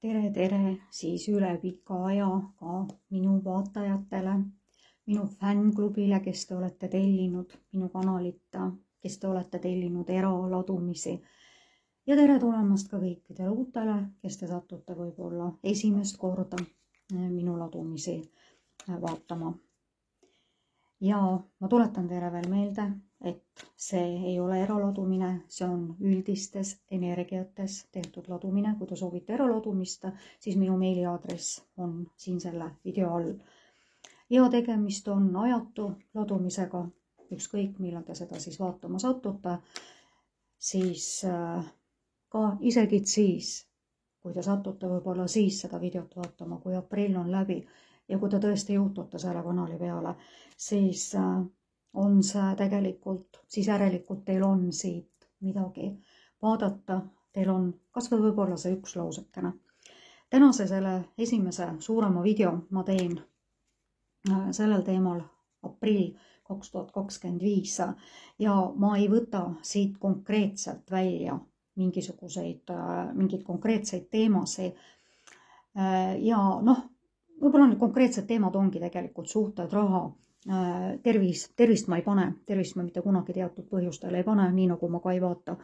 Tere siis üle pika aja ka minu vaatajatele, minu fännklubile, kes te olete tellinud minu kanalit, kes te olete tellinud eraladumisi. Ja tere tulemast ka kõikidele uutele, kes te satute võib-olla esimest korda minu ladumisi vaatama. Ja ma tuletan teile veel meelde, et see ei ole eraladumine, see on üldistes energiates tehtud ladumine. Kui te soovite eraladumist, siis minu meiliaadress on siin selle video all. Ja tegemist on ajatu ladumisega, ükskõik millal te seda siis vaatama satute, siis ka isegi siis, kui te satute võib-olla siis seda videot vaatama, kui aprill on läbi ja kui te tõesti juhtute selle kanali peale, siis on see tegelikult, siis järelikult teil on siit midagi vaadata, teil on kas või võib-olla see üks lausekene. Tänase selle esimese suurema video ma teen sellel teemal aprill 2025 ja ma ei võta siit konkreetselt välja mingid konkreetseid teemasid ja võib-olla need konkreetsed teemad ongi tegelikult suhted, raha, tervist ma ei pane, tervist ma mitte kunagi teatud põhjustel ei pane, nii nagu ma ka ei vaata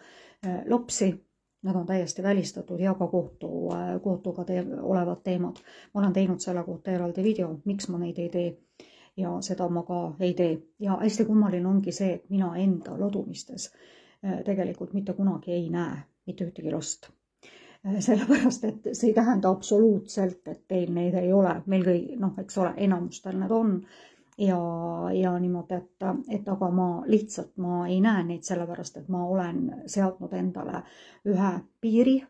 lapsi, nad on täiesti välistatud ja ka kohtuga olevad teemad. Ma olen teinud selle kohta eraldi video, miks ma neid ei tee ja seda ma ka ei tee. Ja hästi kummaline ongi see, et mina enda ladumistes tegelikult mitte kunagi ei näe mitte ühtegi last. Sellepärast, et see ei tähenda absoluutselt, et teil neid ei ole. Meil eks ole, enamustel need on ja niimoodi, et aga ma ei näe neid sellepärast, et ma olen seadnud endale ühe piiri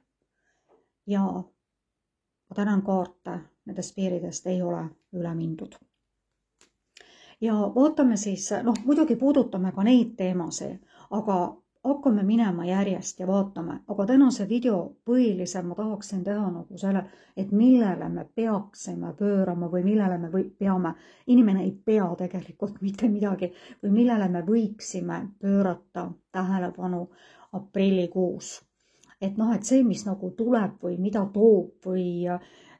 ja ma tänan kaarte, nendest piiridest ei ole üle mindud. Ja vaatame siis, muidugi puudutame ka neid teemasid, aga hakkame minema järjest ja vaatame, aga tänase video põhilise ma tahaksin teha nagu selle, et millele me peaksime pöörama või millele me peame, inimene ei pea tegelikult mitte midagi, või millele me võiksime pöörata tähelepanu aprillikuus. Et see, mis nagu tuleb või mida toob või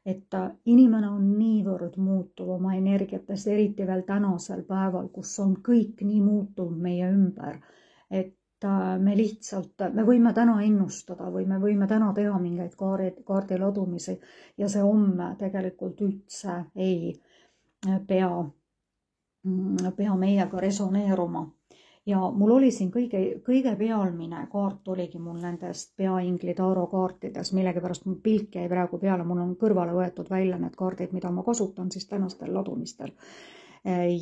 et inimene on niivõrd muutuv oma energiatest, eriti veel tänasel päeval, kus on kõik nii muutuv meie ümber, et me võime täna ennustada või me võime täna teha mingeid kaardiladumisi ja see homme tegelikult üldse ei pea meiega resoneeruma. Ja mul oli siin kõige pealmine kaart oligi mul nendest peaingli taaro kaartides, millegipärast mul pilk jäi praegu peale, mul on kõrvale võetud välja need kaardid, mida ma kasutan siis tänastel ladumistel.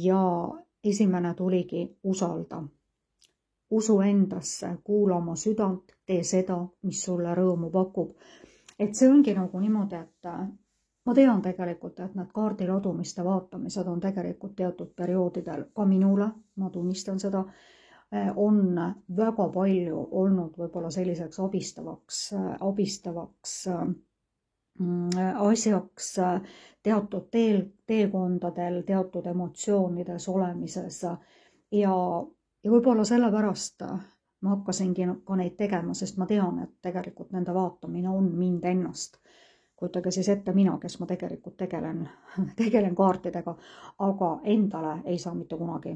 Ja esimene tuligi usalda. Usu endasse, kuula oma südant, tee seda, mis sulle rõõmu pakub. Et see ongi nagu niimoodi, et ma tean tegelikult, et need kaardiladumiste vaatamised on tegelikult teatud perioodidel ka minule, ma tunnistan seda, on väga palju olnud võib-olla selliseks abistavaks asjaks teatud teekondadel, teatud emotsioonides olemises ja võib-olla sellepärast ma hakkasingi ka neid tegema, sest ma tean, et tegelikult nende vaatamine on mind ennast. Kujutage siis ette mina, kes ma tegelikult tegelen kaartidega, aga endale ei saa mitte kunagi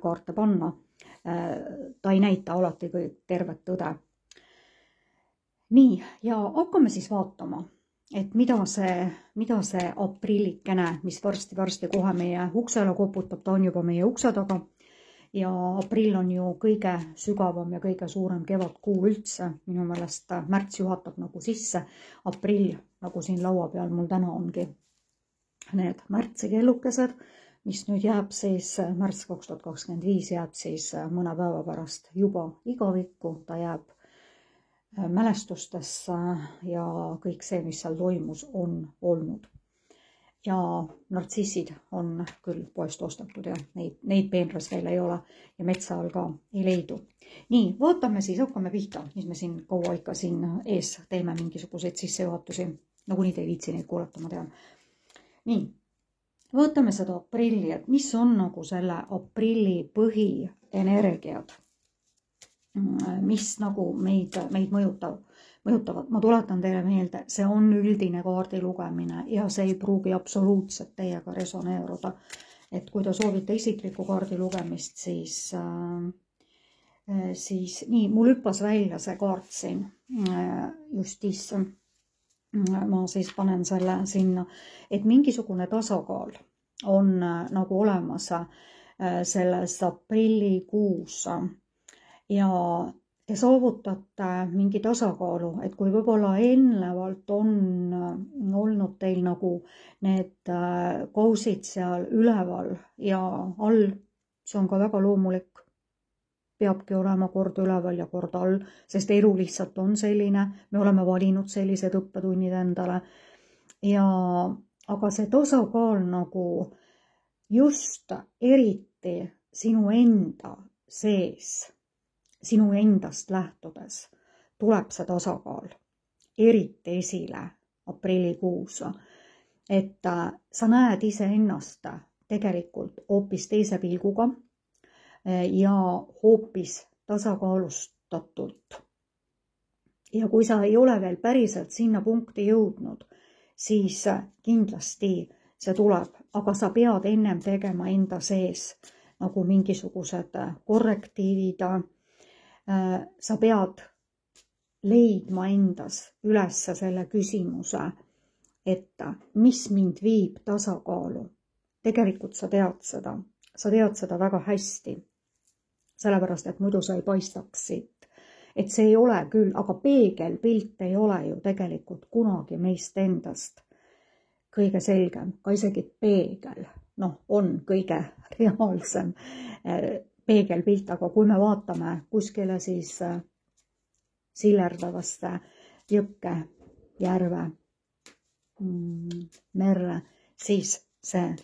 kaarte panna. Ta ei näita alati tervet tõde. Nii, ja hakkame siis vaatama, et mida see aprillikene, mis varsti kohe meie uksele koputab, ta on juba meie ukse taga. Ja aprill on ju kõige sügavam ja kõige suurem kevadkuu üldse. Minu meelest märts juhatab nagu sisse. Aprill, nagu siin laua peal mul täna ongi need märtsi kellukesed, mis nüüd jääb siis, märts 2025 jääb siis mõne päeva pärast juba igavikku. Ta jääb mälestustesse ja kõik see, mis seal toimus, on olnud. Ja nartsissid on küll poest ostetud ja neid peenras veel ei ole ja metsa all ka ei leidu. Nii, vaatame siis, hakkame pihta, mis me siin kaua ikka siin ees teeme mingisuguseid sissejuhatusi. Nagunii te ei viitsi neid kuulata, ma tean. Nii, vaatame seda aprilli, et mis on nagu selle aprilli põhienergiad, mis nagu meid mõjutab. mõjutavad. Ma tuletan teile meelde, see on üldine kaardi lugemine ja see ei pruugi absoluutselt teiega resoneeruda. Et kui te soovite isiklikku kaardi lugemist, siis nii, mul hüppas välja see kaart siin, justis, ma siis panen selle sinna, et mingisugune tasakaal on nagu olemas selles aprillikuus ja te soovutate mingi tasakaalu, et kui võib-olla eelnevalt on olnud teil nagu need kausid seal üleval ja all, see on ka väga loomulik, peabki olema kord üleval ja kord all, sest elu lihtsalt on selline, me oleme valinud sellised õppetunnid endale. Aga see tasakaal nagu just eriti sinu enda sees, sinu endast lähtudes, tuleb see tasakaal eriti esile aprillikuus, et sa näed iseennast tegelikult hoopis teise pilguga ja hoopis tasakaalustatult. Ja kui sa ei ole veel päriselt sinna punkti jõudnud, siis kindlasti see tuleb, aga sa pead ennem tegema enda sees nagu mingisugused korrektiivid. Sa pead leidma endas üles selle küsimuse, et mis mind viib tasakaalu. Tegelikult sa tead seda väga hästi. Sellepärast, et muidu sa ei paistaks siit. Et see ei ole küll, aga peegelpilt ei ole ju tegelikult kunagi meist endast kõige selgem, ka isegi peegel, on kõige reaalsem peegelpilt, aga kui me vaatame kuskile siis sillerdavasse jõkke, järve, merre, siis see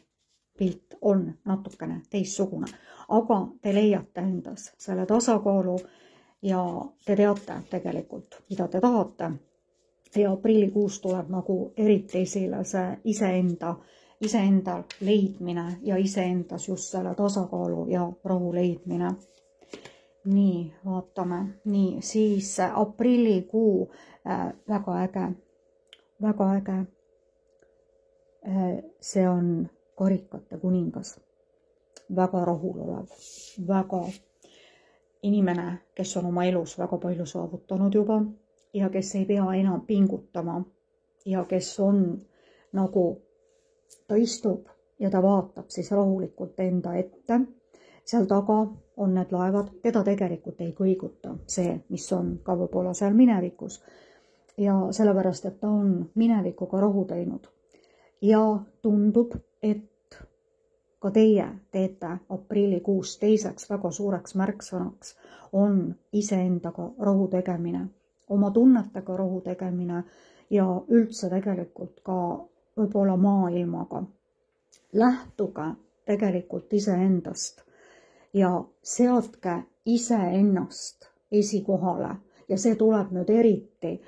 pilt on natukene teistsugune, aga te leiate endas selle tasakaalu ja te teate tegelikult, mida te tahate. Ja aprillikuus tuleb nagu eriti esile see iseenda leidmine ja iseendas just selle tasakaalu ja rahu leidmine. Nii, vaatame. Nii, siis aprillikuu väga äge. See on karikate kuningas, väga rahul olev, väga inimene, kes on oma elus väga palju saavutanud juba ja kes ei pea enam pingutama ja kes on nagu, ta istub ja ta vaatab siis rahulikult enda ette. Seal taga on need laevad, teda tegelikult ei kõiguta see, mis on ka võib-olla seal minevikus ja sellepärast, et ta on minevikuga rahu teinud ja tundub, et ka teie teete aprillikuus teiseks väga suureks märksõnaks on iseendaga rahu tegemine, oma tunnetega rahu tegemine ja üldse tegelikult ka võib-olla maailmaga. Lähtuge tegelikult iseendast ja seadke iseennast esikohale ja see tuleb nüüd eriti,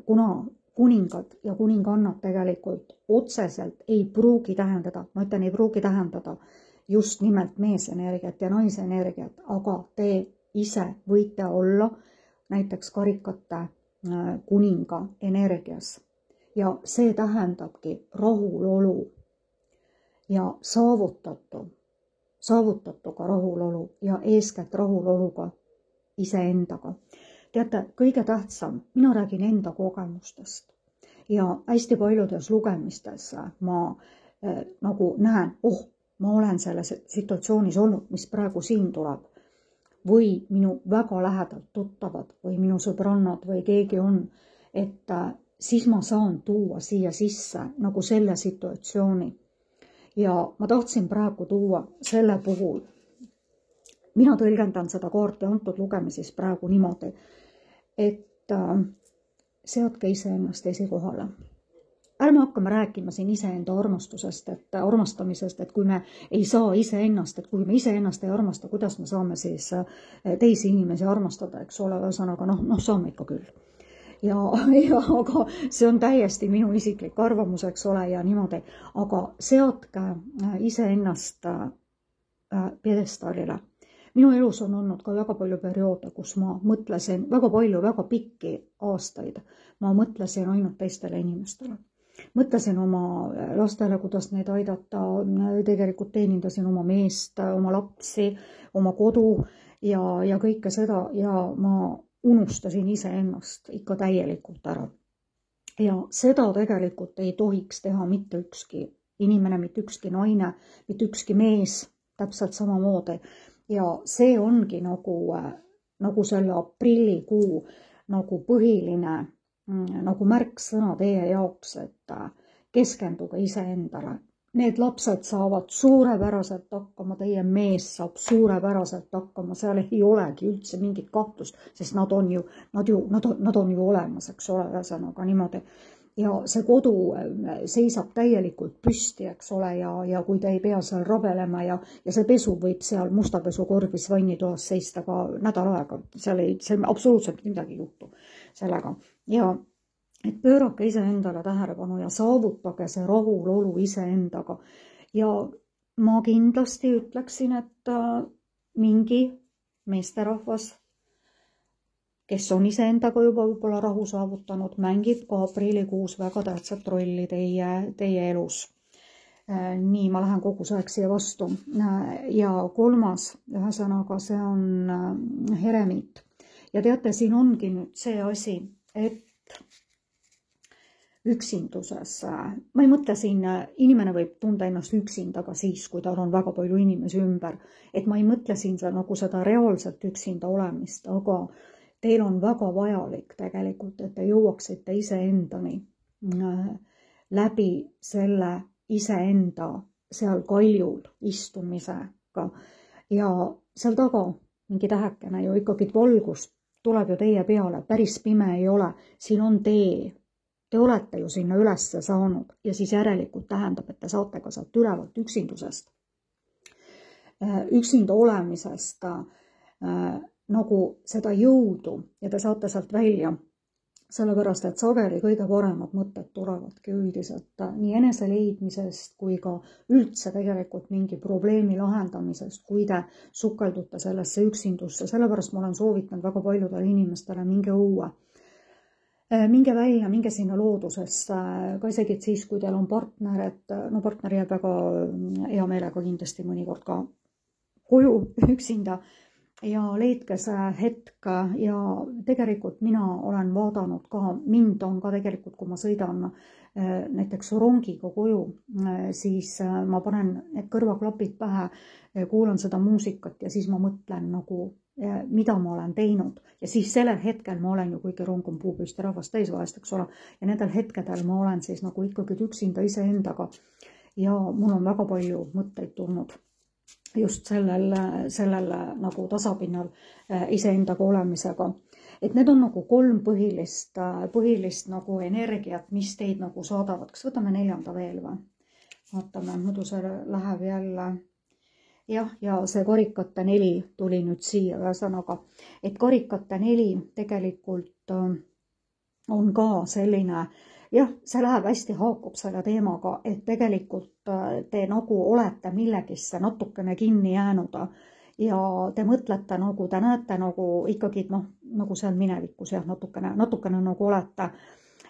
kuna kuningad ja kuningannad tegelikult otseselt ei pruugi tähendada, ma ütlen, ei pruugi tähendada just nimelt meesenergiat ja naisenergiat, aga te ise võite olla näiteks karikate kuninga energias ja see tähendabki rahulolu ja saavutatuga rahulolu ja eeskätt rahuloluga iseendaga. Teate, kõige tähtsam, mina räägin enda kogemustest ja hästi paljudes lugemistes ma nagu näen, ma olen selles situatsioonis olnud, mis praegu siin tuleb või minu väga lähedalt tuttavad või minu sõbrannad või keegi on, et siis ma saan tuua siia sisse nagu selle situatsiooni ja ma tahtsin praegu tuua selle puhul, mina tõlgendan seda kaarti antud lugemises praegu niimoodi, et seadke iseennast esikohale. Ärme hakkame rääkima siin iseenda armastamisest, et kui me ei saa iseennast, et kui me iseennast ei armasta, kuidas me saame siis teisi inimesi armastada, eks ole, ühesõnaga, saame ikka küll. Aga see on täiesti minu isiklik arvamus, eks ole, ja niimoodi, aga seadke iseennast pjedestaalile. Minu elus on olnud ka väga palju perioode, kus ma mõtlesin väga palju, väga pikki aastaid. Ma mõtlesin ainult teistele inimestele. Mõtlesin oma lastele, kuidas neid aidata, tegelikult teenindasin oma meest, oma lapsi, oma kodu ja kõike seda ja ma unustasin iseennast ikka täielikult ära. Ja seda tegelikult ei tohiks teha mitte ükski inimene, mitte ükski naine, mitte ükski mees, täpselt samamoodi. Ja see ongi nagu selle aprillikuu nagu põhiline nagu märksõna teie jaoks, et keskenduge iseendale. Need lapsed saavad suurepäraselt hakkama, teie mees saab suurepäraselt hakkama, seal ei olegi üldse mingit kahtlust, sest nad on ju olemas, eks ole, ühesõnaga niimoodi. Ja see kodu seisab täielikult püsti, eks ole, ja kui te ei pea seal rabelema ja see pesu võib seal mustapesukorvis vannitoas seista ka nädal aega, seal absoluutselt midagi juhtu sellega. Ja et pöörake iseendale tähelepanu ja saavutage see rahulolu iseendaga. Ja ma kindlasti ütleksin, et mingi meesterahvas, kes on iseendaga juba võib-olla rahu saavutanud, mängib ka aprillikuus väga tähtsat rolli teie elus. Nii, ma lähen kogu aeg siia vastu. Ja kolmas, ühesõnaga, see on Heremiit. Ja teate, siin ongi nüüd see asi, et üksinduses, ma ei mõtle siin, inimene võib tunda ennast üksinda ka siis, kui tal on väga palju inimesi ümber. Et ma ei mõtle siin nagu seda reaalselt üksinda olemist, aga teil on väga vajalik tegelikult, et te jõuaksite iseendani läbi selle iseenda seal kaljul istumisega. Ja seal taga mingi tähekene ju ikkagi valgust tuleb ju teie peale, päris pime ei ole, siin on tee. Te olete ju sinna ülesse saanud ja siis järelikult tähendab, et te saate ka sealt ülevalt üksindusest, üksinda olemisest nagu seda jõudu ja te saate sealt välja, sellepärast, et sageli kõige paremad mõtted tulevadki üldiselt nii enese leidmisest kui ka üldse tegelikult mingi probleemi lahendamisest, kui te sukeldute sellesse üksindusse. Sellepärast ma olen soovitanud väga paljudele inimestele minge õue. Minge välja, minge sinna loodusesse, ka isegi siis, kui teil on partner, et partner jääb väga hea meelega kindlasti mõnikord ka koju üksinda ja leidke see hetk ja tegelikult mina olen vaadanud ka, mind on ka tegelikult, kui ma sõidan näiteks rongiga koju, siis ma panen need kõrvaklapid pähe, kuulan seda muusikat ja siis ma mõtlen nagu, mida ma olen teinud. Ja siis sellel hetkel ma olen ju, kuigi rong on puupüsti rahvast täis vahest, eks ole, ja nendel hetkedel ma olen siis nagu ikkagi üksinda iseendaga ja mul on väga palju mõtteid tulnud just sellel nagu tasapinnal iseendaga olemisega. Et need on nagu 3 põhilist nagu energiat, mis teid nagu saadavad. Kas võtame 4. veel või? Vaatame, muidu see läheb jälle. Jah, ja see karikate 4 tuli nüüd siia ühesõnaga. Et karikate 4 tegelikult on ka selline, jah, see läheb hästi haakub selle teemaga, et tegelikult te nagu olete millegisse natukene kinni jäänud ja te mõtlete nagu, te näete nagu ikkagi nagu seal minevikus, jah, natukene nagu olete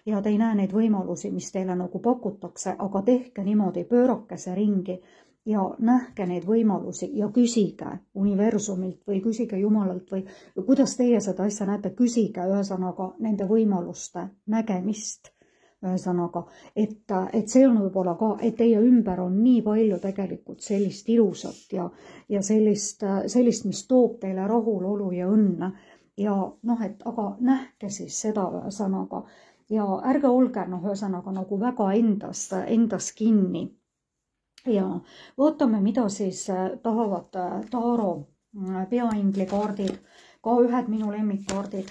ja te ei näe neid võimalusi, mis teile nagu pakutakse, aga tehke niimoodi, pöörake see ringi ja nähke neid võimalusi ja küsige universumilt või küsige Jumalalt või kuidas teie seda asja näete, küsige ühesõnaga nende võimaluste nägemist. Ühesõnaga, et see on võib-olla ka, et teie ümber on nii palju tegelikult sellist ilusat ja sellist, mis toob teile rahulolu ja õnne. Ja et aga nähke siis seda ühesõnaga ja ärge olge ühesõnaga nagu väga endas kinni. Ja vaatame, mida siis tahavad Taaro peaingli kaardid, ka ühed minu lemmikkaardid.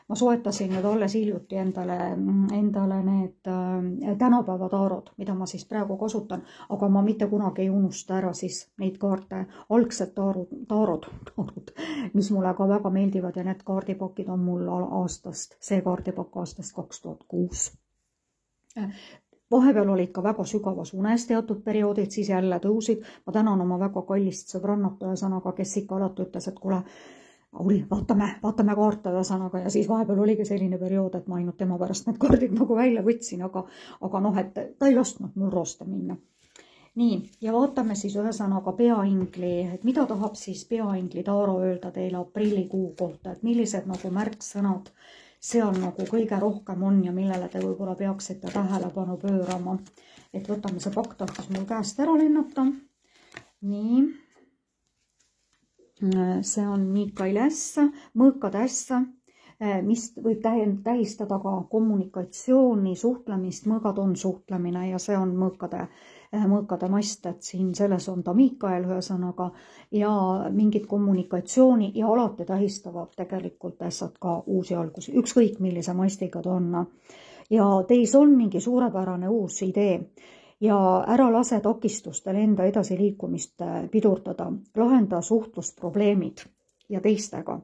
Ma soetasin nüüd alles hiljuti endale need tänapäeva taarod, mida ma siis praegu kasutan, aga ma mitte kunagi ei unusta ära siis neid kaarte, algsed taarod, mis mulle ka väga meeldivad ja need kaardipakid on mul aastast, see kaardipakk aastast 2006. vahepeal olid ka väga sügavas unes teatud perioodid, siis jälle tõusid. Ma tänan oma väga kallist sõbrannat ühesõnaga, kes ikka alati ütles, et kuule, Auli, vaatame kaarte ühesõnaga ja siis vahepeal oligi selline periood, et ma ainult tema pärast need kaardid nagu välja võtsin, aga noh, et ta ei lasknud mul rooste minna. Nii, ja vaatame siis ühesõnaga peaingli, et mida tahab siis peaingli Taaro öelda teile aprillikuu kohta, et millised nagu märksõnad seal nagu kõige rohkem on ja millele te võib-olla peaksite tähelepanu pöörama. Et võtame see pakk tahtis mul käest ära lennata. Nii. See on Miikaeli äss, mõõkade äss, mis võib tähistada ka kommunikatsiooni, suhtlemist. Mõõgad on suhtlemine ja see on mõõkade mast, et siin selles on ta Miikael ühesõnaga ja mingit kommunikatsiooni ja alati tähistavad tegelikult ässad ka uusi algusi, ükskõik millise mastiga ta on. Ja teis on mingi suurepärane uus idee. Ja ära lase takistustel enda edasiliikumist pidurdada, lahenda suhtlusprobleemid ja teistega.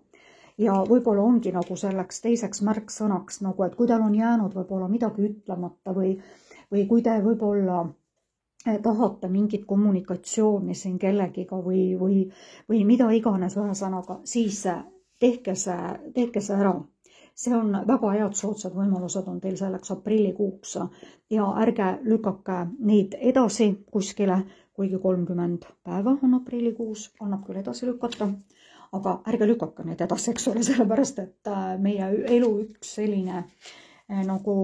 Ja võib-olla ongi nagu selleks teiseks märksõnaks, nagu, et kui teil on jäänud võib-olla midagi ütlemata või kui te võib-olla tahate mingit kommunikatsiooni siin kellegiga või mida iganes ühesõnaga, siis tehke see ära. See on väga head soodsad võimalused on teil selleks aprillikuuks ja ärge lükake neid edasi kuskile, kuigi 30 päeva on aprillikuus, annab küll edasi lükata, aga ärge lükake neid edasi, eks ole, sellepärast, et meie elu üks selline nagu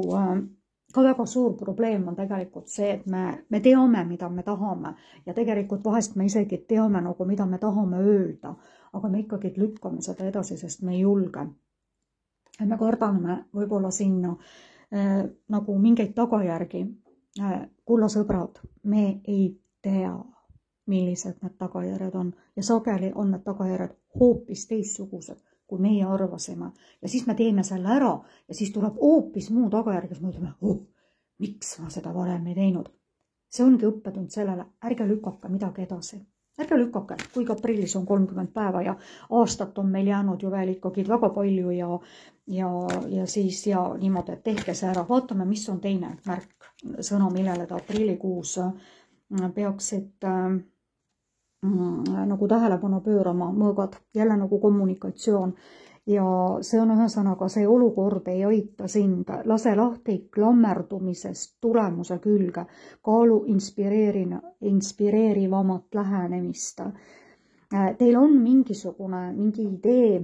ka väga suur probleem on tegelikult see, et me teame, mida me tahame ja tegelikult vahest me isegi teame nagu, mida me tahame öelda, aga me ikkagi lükkame seda edasi, sest me ei julge. Me kardame võib-olla sinna nagu mingeid tagajärgi. Kulla sõbrad, me ei tea, millised need tagajärjed on ja sageli on need tagajärjed hoopis teistsugused, kui meie arvasime. Ja siis me teeme selle ära ja siis tuleb hoopis muu tagajärg, kes me ütleme, miks ma seda varem ei teinud. See ongi õppetund sellele, ärge lükake midagi edasi. Ärge lükake, kuigi aprillis on 30 päeva ja aastat on meil jäänud ju veel ikkagi väga palju ja siis ja niimoodi, et tehke see ära. Vaatame, mis on teine märk sõna, millele ta aprillikuus peaksid nagu tähelepanu pöörama, mõõgad, jälle nagu kommunikatsioon. Ja see on ühesõnaga, see olukord ei aita sind, lase lahti klammerdumisest tulemuse külge, kaalu inspireerivamat lähenemist. Teil on mingi idee,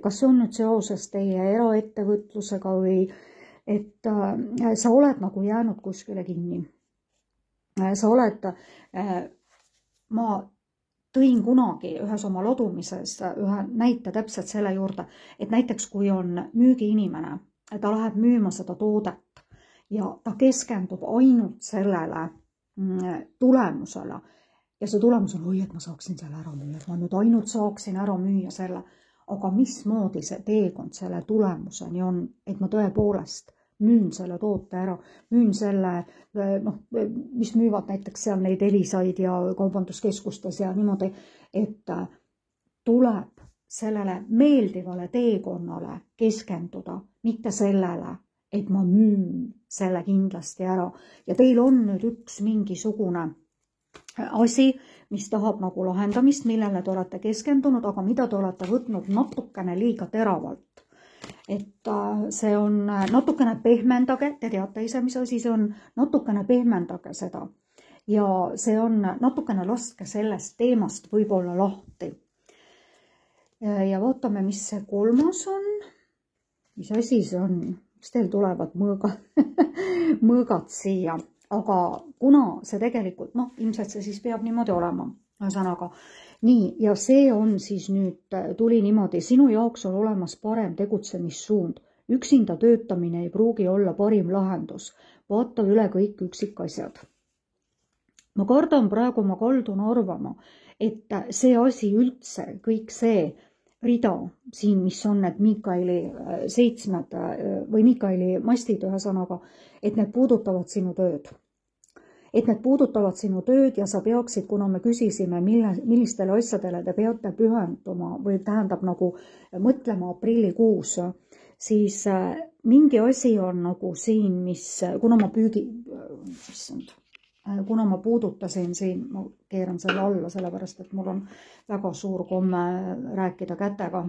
kas see on nüüd seoses teie eraettevõtlusega või et sa oled nagu jäänud kuskile kinni. Sa oled, tõin kunagi ühes oma ladumises ühe näite täpselt selle juurde, et näiteks kui on müügiinimene, ta läheb müüma seda toodet ja ta keskendub ainult sellele tulemusele ja see tulemus on, et ma saaksin selle ära müüa, et ma nüüd ainult saaksin ära müüa selle, aga mismoodi see teekond selle tulemuseni on, et ma tõepoolest müün selle toote ära, müün selle, mis müüvad näiteks seal neid Elisaid ja kaubanduskeskustes ja niimoodi, et tuleb sellele meeldivale teekonnale keskenduda, mitte sellele, et ma müün selle kindlasti ära. Ja teil on nüüd üks mingisugune asi, mis tahab nagu lahendamist, millele te olete keskendunud, aga mida te olete võtnud natukene liiga teravalt. Et see on natukene pehmendage, te teate ise, mis asi see on, natukene pehmendage seda ja see on natukene laske sellest teemast võib-olla lahti. Ja vaatame, mis see kolmas on, mis asi see on, mis teil tulevad mõõgad siia, aga kuna see tegelikult, ilmselt see siis peab niimoodi olema, ühesõnaga. Nii, ja see on siis nüüd, tuli niimoodi, sinu jaoks on olemas parem tegutsemissuund. Üksinda töötamine ei pruugi olla parim lahendus. Vaata üle kõik üksikasjad. Ma kardan praegu, ma kaldun arvama, et see asi üldse, kõik see rida siin, mis on need Miikaeli 7 või Miikaeli mastid ühesõnaga, et need puudutavad sinu tööd. Et need puudutavad sinu tööd ja sa peaksid, kuna me küsisime, millistele asjadele te peate pühenduma või tähendab nagu mõtlema aprillikuus, siis mingi asi on nagu siin, mis, kuna ma puudutasin siin, ma keeran selle alla, sellepärast, et mul on väga suur komme rääkida kätega.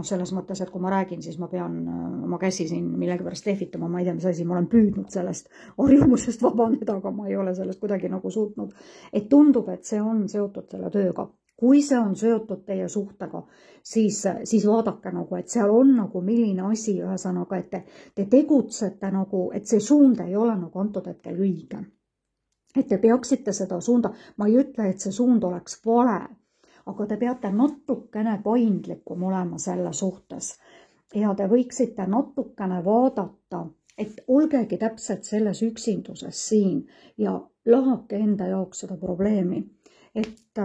Selles mõttes, et kui ma räägin, siis ma pean oma käsi siin millegipärast lehvitama, ma ei tea, mis asi, ma olen püüdnud sellest harjumusest vabaneda, aga ma ei ole sellest kuidagi nagu suutnud. Et tundub, et see on seotud selle tööga. Kui see on seotud teie suhtega, siis vaadake nagu, et seal on nagu milline asi, ühesõnaga, et te tegutsete nagu, et see suund ei ole nagu antud hetkel õige. Et te peaksite seda suunda, ma ei ütle, et see suund oleks vale, aga te peate natukene paindlikum olema selle suhtes. Ja te võiksite natukene vaadata, et olgegi täpselt selles üksinduses siin ja lahake enda jaoks seda probleemi. Et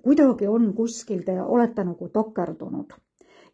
kuidagi on kuskil, te olete nagu takerdunud.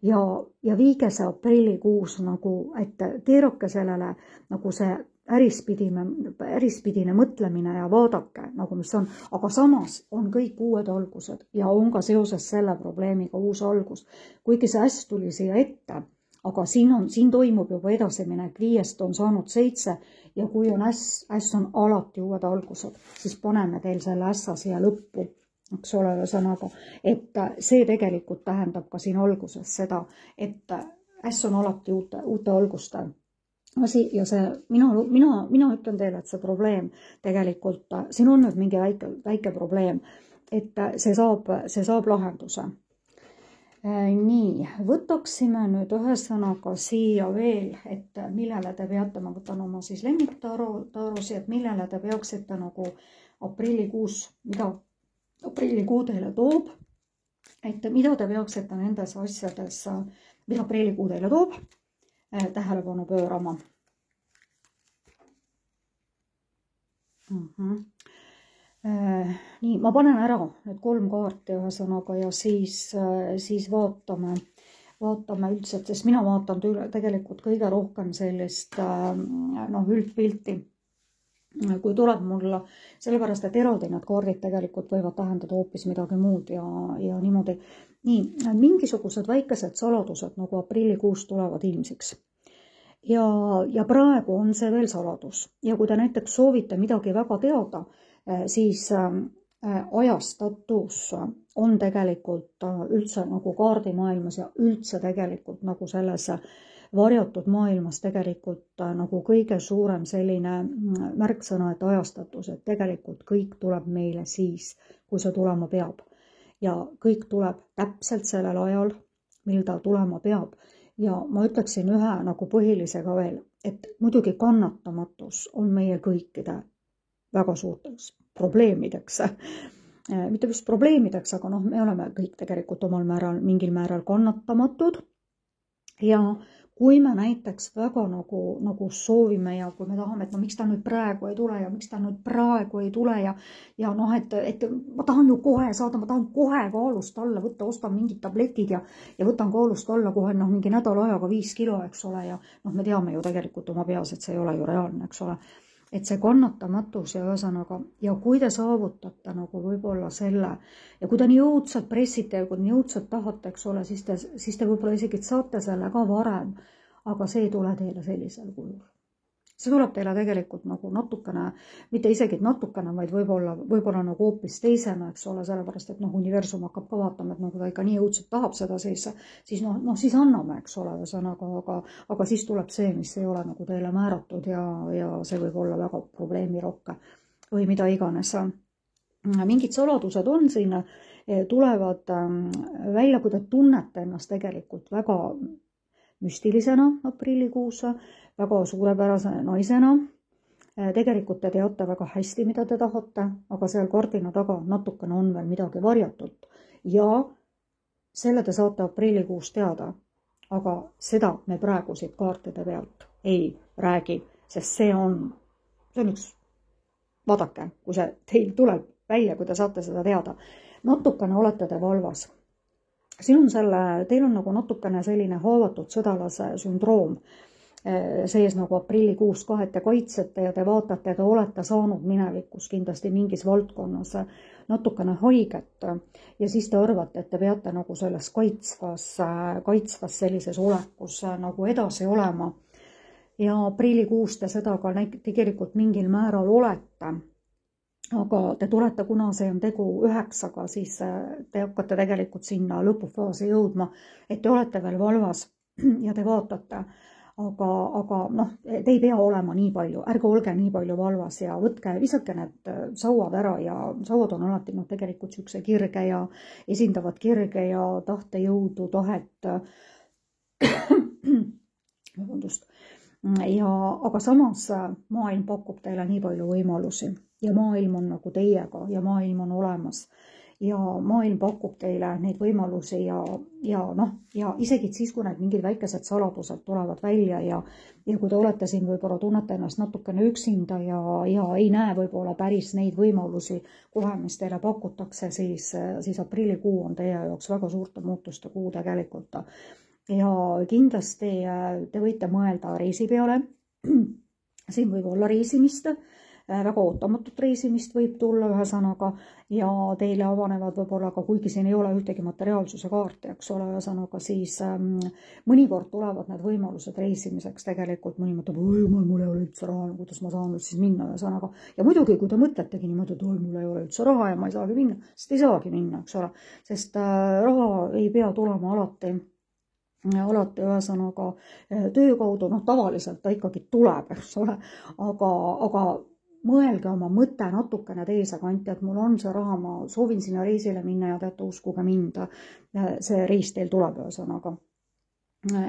Ja viige see aprillikuus nagu, et keerake sellele nagu see ärispidine mõtlemine ja vaadake, nagu mis on, aga samas on kõik uued algused ja on ka seoses selle probleemiga uus algus. Kuigi see äss tuli siia ette, aga siin toimub juba edasiminek, 5 on saanud 7 ja kui on äss on alati uued algused, siis paneme teil selle ässa siia lõppu, eks ole, sõnaga, et see tegelikult tähendab ka siin alguses seda, et äss on alati uute alguste asi ja see, mina ütlen teile, et see probleem tegelikult, siin on nüüd mingi väike probleem, et see saab lahenduse. Nii, võtaksime nüüd ühesõnaga siia veel, et millele te peate, ma võtan oma siis lemmiktarusi, et millele te peaksite nagu aprillikuus, mida aprillikuu teile toob, et mida te peaksite nendes asjades, mida aprillikuu teile toob, tähelepanu pöörama. Nii, ma panen ära need 3 kaarti ühesõnaga ja siis vaatame üldse, sest mina vaatan tegelikult kõige rohkem sellist üldpilti, kui tuleb mulle, sellepärast, et eraldi need kaardid tegelikult võivad tähendada hoopis midagi muud ja niimoodi. Nii, mingisugused väikesed saladused nagu aprillikuus tulevad ilmsiks. Ja praegu on see veel saladus. Ja kui te näiteks soovite midagi väga teada, siis ajastatus on tegelikult üldse nagu kaardimaailmas ja üldse tegelikult nagu selles varjatud maailmas tegelikult nagu kõige suurem selline märksõna, et ajastatus, et tegelikult kõik tuleb meile siis, kui see tulema peab. Ja kõik tuleb täpselt sellel ajal, mil ta tulema peab. Ja ma ütleksin ühe nagu põhilisega veel, et muidugi kannatamatus on meie kõikide väga suurteks probleemideks. Mitte just probleemideks, aga me oleme kõik tegelikult mingil määral kannatamatud. Ja kui me näiteks väga nagu soovime ja kui me tahame, et miks ta nüüd praegu ei tule ja miks ta nüüd praegu ei tule ja et ma tahan ju kohe saada, ma tahan kohe kaalust alla võtta, ostan mingid tabletid ja võtan kaalust alla kohe mingi nädala ajaga 5 kilo, eks ole, ja me teame ju tegelikult oma peas, et see ei ole ju reaalne, eks ole. Et see kannatamatus ja ühesõnaga, ja kui te saavutate nagu võib-olla selle, ja kui te nii jõudsalt pressite ja kui nii jõudsalt tahate, eks ole, siis te võib-olla isegi saate selle ka varem, aga see ei tule teile sellisel kujul. See tuleb teile tegelikult nagu natukene, mitte isegi natukene, vaid võib-olla nagu hoopis teisena, eks ole, sellepärast, et universum hakkab ka vaatama, et nagu ta ikka nii jõudsalt tahab seda, siis anname, eks ole, aga siis tuleb see, mis ei ole nagu teile määratud ja see võib olla väga probleemirohke või mida iganes. Mingid saladused on siin, tulevad välja, kui te tunnete ennast tegelikult väga müstilisena aprillikuus, väga suurepärase naisena. Tegelikult te teate väga hästi, mida te tahate, aga seal kaardina taga natukene on veel midagi varjatut. Ja selle te saate aprillikuus teada, aga seda me praegu siit kaartide pealt ei räägi, sest see on üks, vaadake, kui see teil tuleb välja, kui te saate seda teada. Natukene olete te valvas. Teil on nagu natukene selline haavatud sõdalase sündroom sees nagu aprillikuus ka, et te kaitsete ja te vaatate ja te olete saanud minevikus kindlasti mingis valdkonnas natukene haiget ja siis te arvate, et te peate nagu selles kaitsvas sellises olekus nagu edasi olema. Ja aprillikuus te seda ka tegelikult mingil määral olete. Aga te tulete, kuna see on tegu 9-ga, siis te hakkate tegelikult sinna lõpufaasi jõudma, et te olete veel valvas ja te vaatate. Aga noh, te ei pea olema nii palju, ärge olge nii palju valvas ja visake need sauad ära ja sauad on alati tegelikult siukse kirge ja esindavad kirge ja tahtejõudu, tahet. Vabandust. Aga samas maailm pakub teile nii palju võimalusi ja maailm on nagu teiega ja maailm on olemas. Ja maailm pakub teile neid võimalusi ja isegi siis, kui need mingid väikesed saladused tulevad välja ja kui te olete siin võib-olla tunnete ennast natukene üksinda ja ei näe võib-olla päris neid võimalusi kohe, mis teile pakutakse, siis aprillikuu on teie jaoks väga suurte muutuste kuu tegelikult. Ja kindlasti te võite mõelda reisi peale. Siin võib olla reisimist. Väga ootamatut reisimist võib tulla ühe sõnaga ja teile avanevad võib-olla ka, kuigi siin ei ole ühtegi materiaalsuse kaarti, eks ole, ühe sõnaga, siis mõnikord tulevad need võimalused reisimiseks tegelikult, mõni mõtleb, mul ei ole üldse raha, kuidas ma saan nüüd siis minna ühe sõnaga. Ja muidugi, kui te mõtletegi niimoodi, et mul ei ole üldse raha ja ma ei saagi minna, sest ei saagi minna, eks ole, sest raha ei pea tulema alati ühesõnaga töö kaudu, tavaliselt ta ikkagi tuleb, eks ole, aga mõelge oma mõte natukene teise kanti, et mul on see raha, ma soovin sinna reisile minna ja teate, uskuge mind, see reis teil tuleb ühesõnaga.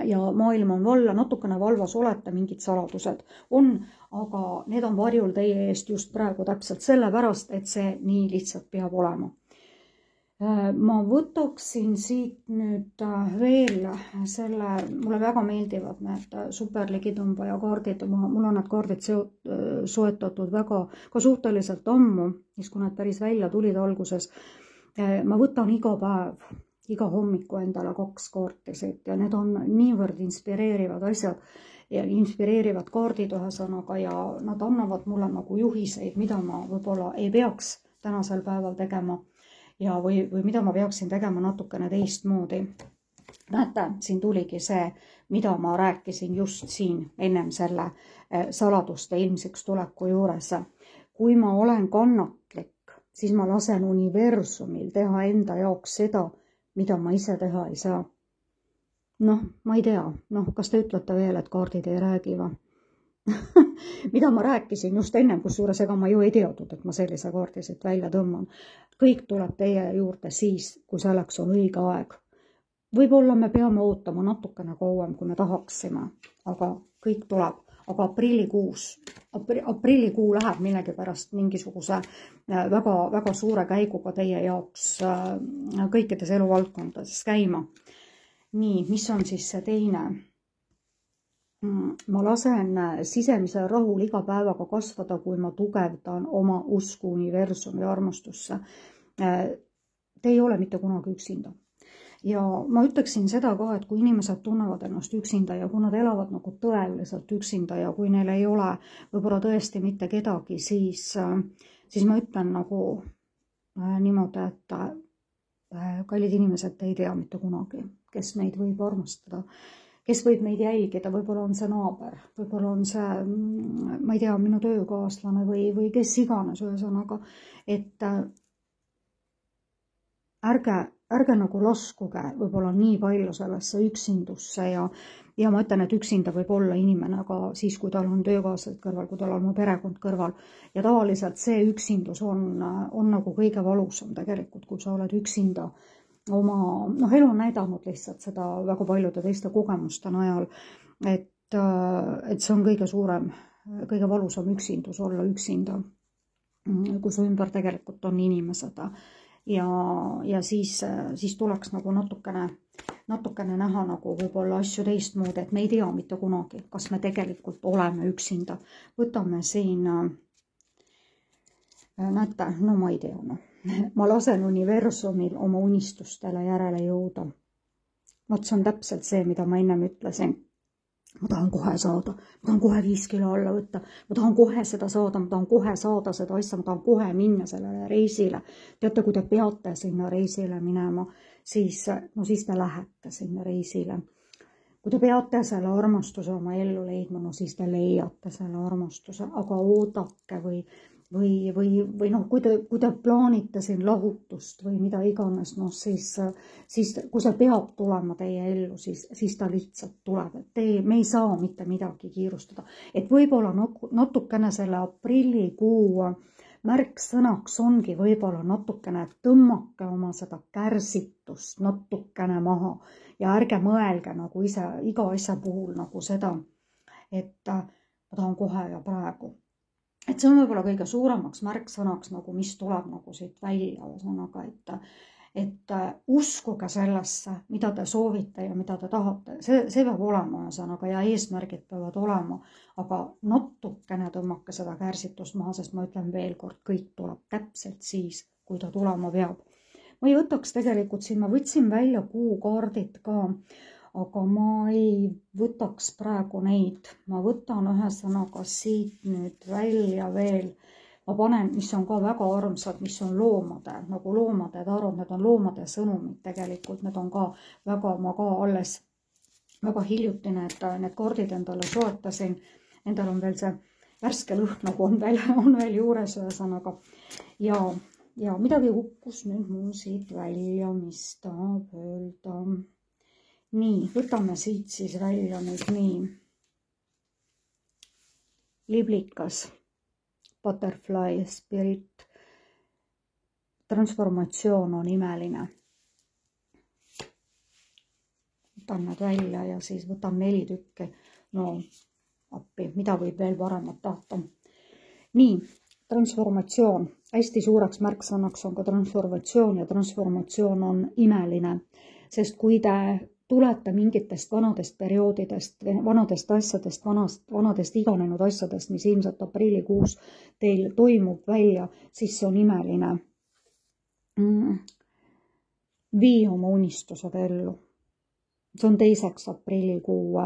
Ja maailm on natukene valvas olete, mingid saladused on, aga need on varjul teie eest just praegu täpselt sellepärast, et see nii lihtsalt peab olema. Ma võtaksin siit nüüd veel mulle väga meeldivad need superligitõmbaja kaardid, mul on need kaardid soetatud väga ka suhteliselt ammu, siis kui need päris välja tulid alguses. Ma võtan iga päev, iga hommiku endale 2 kaarti siit ja need on niivõrd inspireerivad asjad ja inspireerivad kaardid ühesõnaga ja nad annavad mulle nagu juhiseid, mida ma võib-olla ei peaks tänasel päeval tegema. Ja või mida ma peaksin tegema natukene teistmoodi. Näete, siin tuligi see, mida ma rääkisin just siin ennem selle saladuste ilmsiks tuleku juures. Kui ma olen kannatlik, siis ma lasen universumil teha enda jaoks seda, mida ma ise teha ei saa. Ma ei tea, kas te ütlete veel, et kaardid ei räägi või? Mida ma rääkisin just ennem, kusjuures ega ma ju ei teadnud, et ma sellise kaardi siit välja tõmban. Kõik tuleb teie juurde siis, kui selleks on õige aeg. Võib-olla me peame ootama natukene kauem, kui me tahaksime, aga kõik tuleb. Aga aprillikuu läheb millegipärast mingisuguse väga suure käiguga teie jaoks kõikides eluvaldkondades käima. Nii, mis on siis see teine? Ma lasen sisemise rahul iga päevaga kasvada, kui ma tugevdan oma usku universumi armastusse. Te ei ole mitte kunagi üksinda. Ja ma ütleksin seda ka, et kui inimesed tunnevad ennast üksinda ja kui nad elavad nagu tõeliselt üksinda ja kui neil ei ole võib-olla tõesti mitte kedagi, siis ma ütlen nagu niimoodi, et kallid inimesed, te ei tea mitte kunagi, kes meid võib armastada. Kes võib meid jälgida, võib-olla on see naaber, võib-olla on see, ma ei tea, minu töökaaslane või kes iganes ühesõnaga, et ärge nagu laskuge võib-olla nii palju sellesse üksindusse ja ma ütlen, et üksinda võib olla inimene ka siis, kui tal on töökaaslased kõrval, kui tal on perekond kõrval ja tavaliselt see üksindus on nagu kõige valusam tegelikult, kui sa oled üksinda. Elu on näidanud lihtsalt seda väga paljude teiste kogemuste najal, et see on kõige suurem, kõige valusam üksindus olla üksinda, kui su ümber tegelikult on inimesed. Ja siis tuleks nagu natukene näha nagu võib-olla asju teistmoodi, et me ei tea mitte kunagi, kas me tegelikult oleme üksinda. Võtame siin, näete, ma ei tea, ma lasen universumil oma unistustele järele jõuda. Vot see on täpselt see, mida ma ennem ütlesin. ma tahan kohe saada, ma tahan kohe 5 kilo alla võtta, ma tahan kohe seda saada, ma tahan kohe saada seda asja, ma tahan kohe minna sellele reisile. Teate, kui te peate sinna reisile minema, siis te lähete sinna reisile. Kui te peate selle armastuse oma ellu leidma, siis te leiate selle armastuse, aga oodake või kui te plaanite siin lahutust või mida iganes, siis kui see peab tulema teie ellu, siis ta lihtsalt tuleb. Me ei saa mitte midagi kiirustada. Et võib-olla natukene selle aprillikuu märksõnaks ongi võib-olla natukene, et tõmmake oma seda kärsitust natukene maha ja ärge mõelge nagu ise iga asja puhul nagu seda, et ma tahan kohe ja praegu. Et see on võib-olla kõige suuremaks märksõnaks, nagu mis tuleb nagu siit välja, ühesõnaga, et uskuge sellesse, mida te soovite ja mida te tahate. See peab olema ühesõnaga ja eesmärgid peavad olema, aga natukene tõmmake seda kärsitust maha, sest ma ütlen veel kord, kõik tuleb täpselt siis, kui ta tulema peab. Ma ei võtaks tegelikult siin, ma võtsin välja kuukaardid ka, aga ma ei võtaks praegu neid. Ma võtan ühesõnaga siit nüüd välja veel. Ma panen, mis on ka väga armsad, mis on loomade, nagu loomade tarud, need on loomade sõnumid tegelikult. Need on ka väga, ma ka alles väga hiljuti need kaardid endale soetasin. Endal on veel see värske lõhn nagu on veel juures ühesõnaga. Ja midagi kukkus nüüd mul siit välja, mis tahab öelda. Nii, võtame siit siis välja nüüd nii. Liblikas, butterfly, spirit, transformatsioon on imeline. Võtan need välja ja siis võtan 4 tükki. No appi, mida võib veel paremat tahta. Nii, transformatsioon. Hästi suureks märksõnaks on ka transformatsioon ja transformatsioon on imeline, sest kui te tulete mingitest vanadest perioodidest, vanadest asjadest, vanadest iganenud asjadest, mis ilmselt aprillikuus teil toimub välja, siis see on imeline. Vii oma unistused ellu. See on 2. aprillikuu.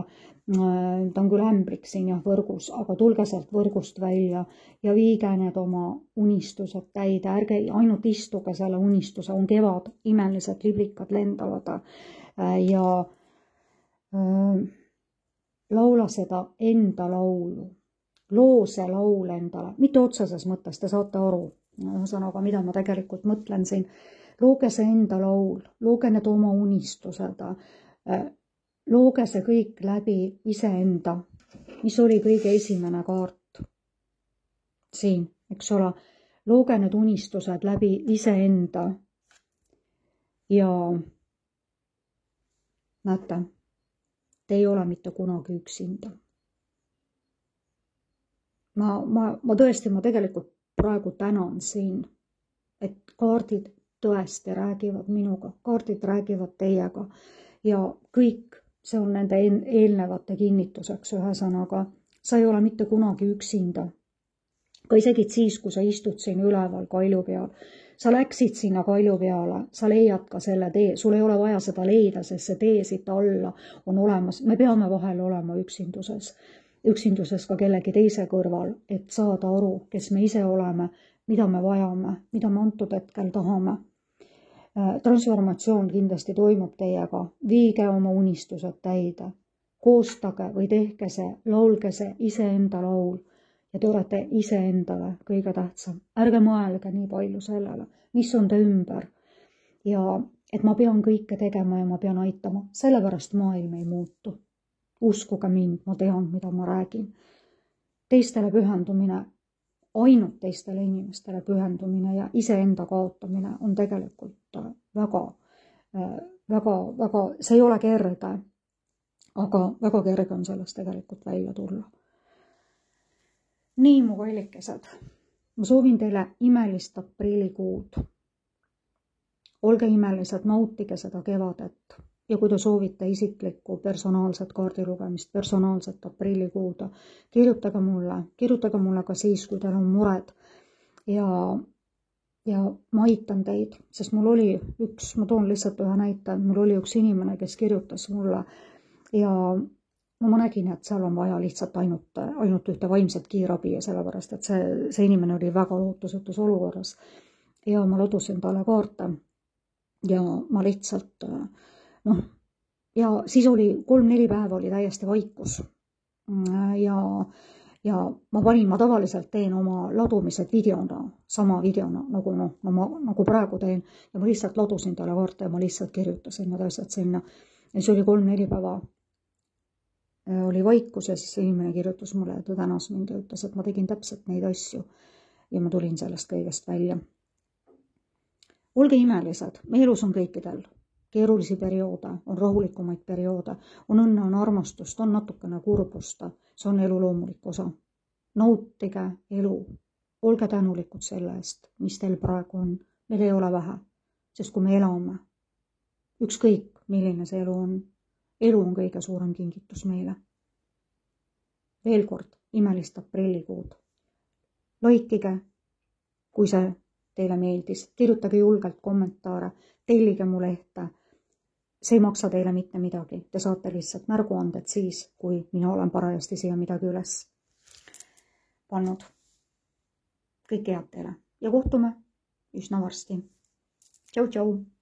Ta on küll ämblik siin jah võrgus, aga tulge sealt võrgust välja ja viige need oma unistused täide. Ärge ainult istuge selle unistuse, on kevad, imelised liblikad lendavad ja laula seda enda laulu. Loo see laul endale, mitte otseses mõttes, te saate aru, ühesõnaga, mida ma tegelikult mõtlen siin. Looge see enda laul, looge need oma unistused, looge see kõik läbi iseenda, mis oli kõige esimene kaart siin, eks ole. Looge need unistused läbi iseenda ja näete, te ei ole mitte kunagi üksinda. Ma tõesti, ma tegelikult praegu tänan siin, et kaardid tõesti räägivad minuga, kaardid räägivad teiega ja kõik see on nende eelnevate kinnituseks ühesõnaga. Sa ei ole mitte kunagi üksinda. Ka isegi siis, kui sa istud siin üleval Kalju peal, sa läksid sinna Kalju peale, sa leiad ka selle tee, sul ei ole vaja seda leida, sest see tee siit alla on olemas. Me peame vahel olema üksinduses ka kellegi teise kõrval, et saada aru, kes me ise oleme, mida me vajame, mida me antud hetkel tahame. Transformatsioon kindlasti toimub teiega, viige oma unistused täide, koostage või tehke see, laulge see iseenda laul ja te olete iseendale kõige tähtsam. Ärge mõelge nii palju sellele, mis on te ümber ja et ma pean kõike tegema ja ma pean aitama, sellepärast maailm ei muutu. Uskuge mind, ma tean, mida ma räägin. Teistele pühendumine, ainult teistele inimestele pühendumine ja iseenda kaotamine on tegelikult väga, see ei ole kerge, aga väga kerge on sellest tegelikult välja tulla. Nii, mu kallikesed, ma soovin teile imelist aprillikuud. Olge imelised, nautige seda kevadet ja kui te soovite isiklikku personaalset kaardilugemist, personaalset aprillikuud, kirjutage mulle ka siis, kui teil on mured ja ma aitan teid, sest mul oli ma toon lihtsalt ühe näite, mul oli üks inimene, kes kirjutas mulle ja no ma nägin, et seal on vaja lihtsalt ainult ühte vaimset kiirabi ja sellepärast, et see inimene oli väga lootusetus olukorras. Ja ma ladusin talle kaarte ja ma lihtsalt, noh, ja siis oli 3-4 päeva oli täiesti vaikus. Ja ma tavaliselt teen oma ladumised videona, sama videona, nagu praegu teen. Ja ma lihtsalt ladusin talle kaarte ja ma lihtsalt kirjutasin need asjad sinna. Ja see oli 3-4 päeva oli vaikus ja siis inimene kirjutas mulle, et ta tänas mind ja ütles, et ma tegin täpselt neid asju ja ma tulin sellest kõigest välja. Olge imelised, meie elus on kõikidel keerulisi perioode, on rahulikumaid perioode, on õnne, on armastust, on natukene kurbust, see on elu loomulik osa. Nautige elu, olge tänulikud selle eest, mis teil praegu on, meil ei ole vähe, sest kui me elame, ükskõik milline see elu on kõige suurem kingitus meile. Veel kord, imelist aprillikuud. Laikige, kui see teile meeldis, kirjutage julgelt kommentaare, tellige mu lehte. See ei maksa teile mitte midagi, te saate lihtsalt märguanded siis, kui mina olen parajasti siia midagi üles pannud. Kõik head teile ja kohtume üsna varsti. Tšau, tšau!